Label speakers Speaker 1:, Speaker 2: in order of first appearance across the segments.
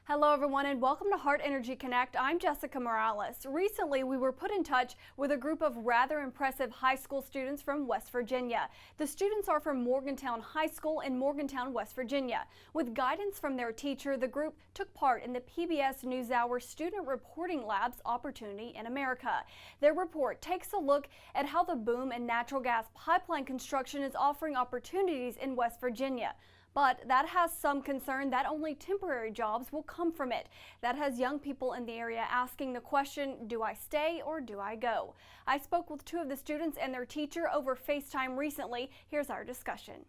Speaker 1: Hello everyone and welcome to Heart Energy Connect. I'm Jessica Morales. Recently we were put in touch with a group of rather impressive high school students from West Virginia. The students are from Morgantown High School in Morgantown, West Virginia. With guidance from their teacher, the group took part in the PBS NewsHour Student Reporting Lab's Opportunity in America. Their report takes a look at how the boom in natural gas pipeline construction is offering opportunities in West Virginia. But that has some concern that only temporary jobs will come from it. That has young people in the area asking the question, do I stay or do I go? I spoke with two of the students and their teacher over FaceTime recently. Here's our discussion.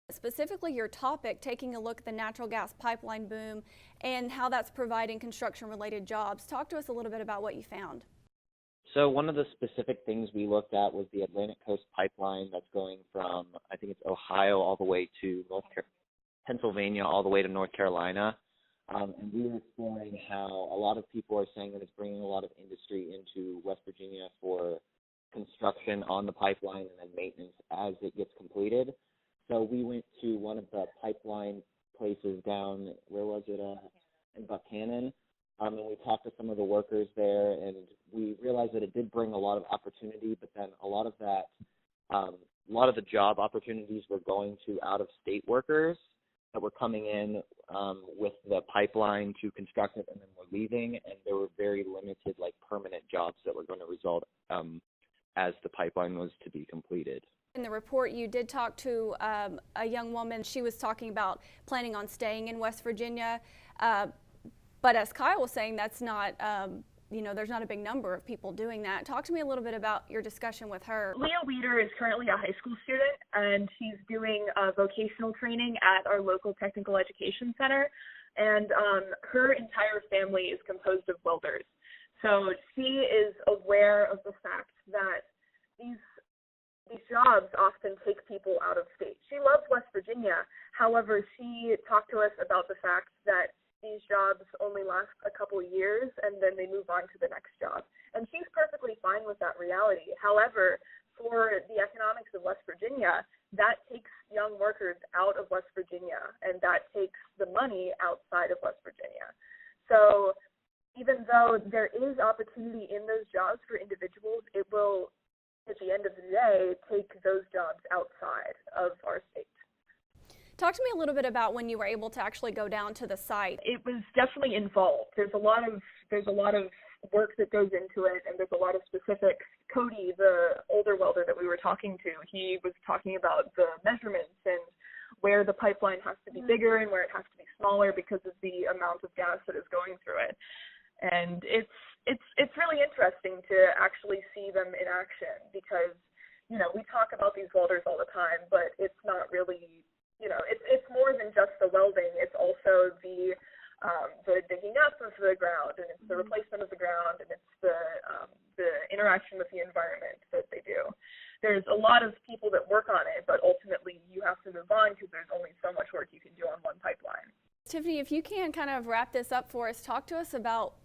Speaker 1: Specifically your topic, taking a look at the natural gas pipeline boom and how that's providing construction related jobs. Talk to us a little bit about what you found.
Speaker 2: So one of the specific things we looked at was the Atlantic Coast Pipeline that's going from, I think it's Ohio all the way to Pennsylvania all the way to North Carolina. And we were exploring how a lot of people are saying that it's bringing a lot of industry into West Virginia for construction on the pipeline and then maintenance as it gets completed. So we went to one of the pipeline places down, where was it, in Buchanan. And we talked to some of the workers there, and we realized that it did bring a lot of opportunity, but then a lot of the job opportunities were going to out-of-state workers that were coming in with the pipeline to construct it and then were leaving, and there were very limited, permanent jobs that were going to result as the pipeline was to be completed.
Speaker 1: In the report, you did talk to a young woman. She was talking about planning on staying in West Virginia. But as Kyle was saying, that's not, there's not a big number of people doing that. Talk to me a little bit about your discussion with her.
Speaker 3: Leah Weeder is currently a high school student, and she's doing vocational training at our local technical education center. And her entire family is composed of welders. So she is aware of the fact that these jobs often take people out of state. She loves West Virginia. However, she talked to us about the fact that these jobs only last a couple of years and then they move on to the next job. And she's perfectly fine with that reality. However, for the economics of West Virginia, that takes young workers out of West Virginia, and that takes the money outside of West Virginia. So even though there is opportunity in those jobs for individuals, it will, at the end of the day, take those jobs outside of our state.
Speaker 1: Talk to me a little bit about when you were able to actually go down to the site.
Speaker 3: It was definitely involved. There's a lot of work that goes into it, and there's a lot of specifics. Cody, the older welder that we were talking to, he was talking about the measurements and where the pipeline has to be bigger and where it has to be smaller because of the amount of gas that is going through it. And it's really interesting to actually see them in action because, we talk about these welders all the time, but it's not really, it's more than just the welding. It's also the digging up of the ground, and it's the replacement of the ground, and it's the interaction with the environment that they do. There's a lot of people that work on it, but ultimately you have to move on because there's only so much work you can do on one pipeline.
Speaker 1: Tiffany, if you can kind of wrap this up for us, talk to us about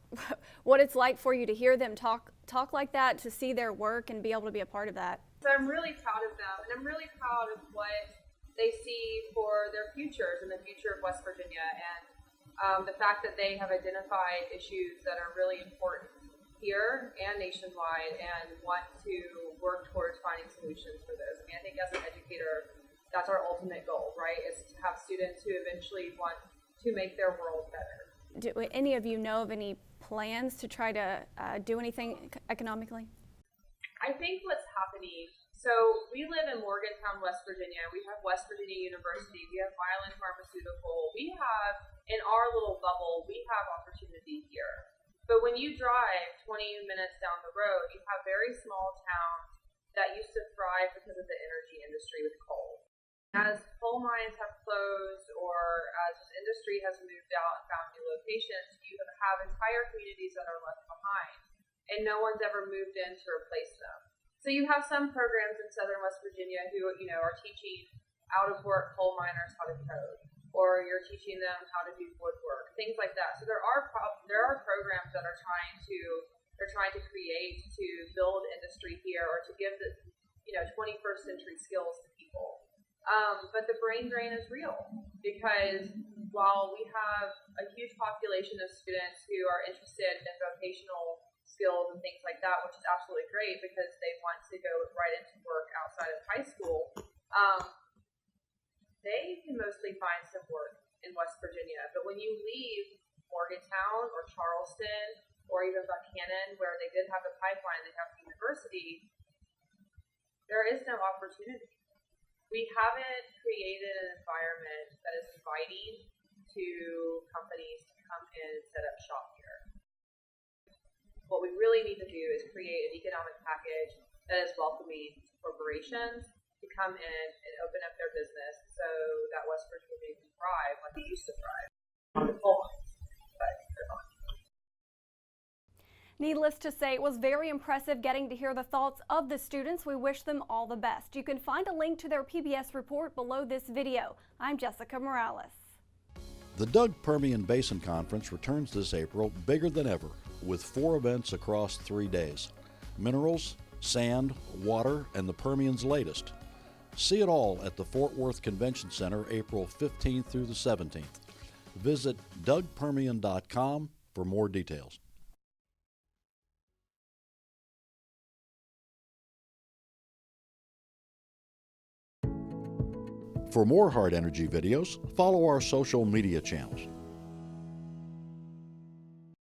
Speaker 1: what it's like for you to hear them talk like that, to see their work and be able to be a part of that.
Speaker 4: So I'm really proud of them, and I'm really proud of what they see for their futures and the future of West Virginia, and the fact that they have identified issues that are really important here and nationwide and want to work towards finding solutions for those. I mean, I think as an educator, that's our ultimate goal, right, is to have students who eventually want to make their world better.
Speaker 1: Do any of you know of any plans to try to do anything economically?
Speaker 4: I think what's happening, so we live in Morgantown, West Virginia. We have West Virginia University. We have Milan Pharmaceutical. We have, in our little bubble, we have opportunity here. But when you drive 20 minutes down the road, you have very small towns that used to thrive because of the energy industry with coal. As coal mines have closed or as this industry has moved out and found new locations, you have entire communities that are left behind, and no one's ever moved in to replace them. So you have some programs in southern West Virginia who, are teaching out-of-work coal miners how to code, or you're teaching them how to do woodwork, things like that. So there are programs that are trying to create to build industry here or to give the 21st century skills to people. But the brain drain is real because while we have a huge population of students who are interested in vocational skills and things like that, which is absolutely great because they want to go right into work outside of high school, they can mostly find some work in West Virginia. But when you leave Morgantown or Charleston or even Buchanan, where they did have the pipeline, they have the university, there is no opportunity. We haven't created an environment that is inviting to companies to come in and set up shop here. What we really need to do is create an economic package that is welcoming to corporations to come in and open up their business so that West Virginia can thrive like it used to thrive on the coal mines, but they're not.
Speaker 1: Needless to say, it was very impressive getting to hear the thoughts of the students. We wish them all the best. You can find a link to their PBS report below this video. I'm Jessica Morales.
Speaker 5: The Doug Permian Basin Conference returns this April bigger than ever with 4 events across 3 days. Minerals, sand, water, and the Permian's latest. See it all at the Fort Worth Convention Center April 15th through the 17th. Visit dougpermian.com for more details. For more HART Energy videos, follow our social media channels.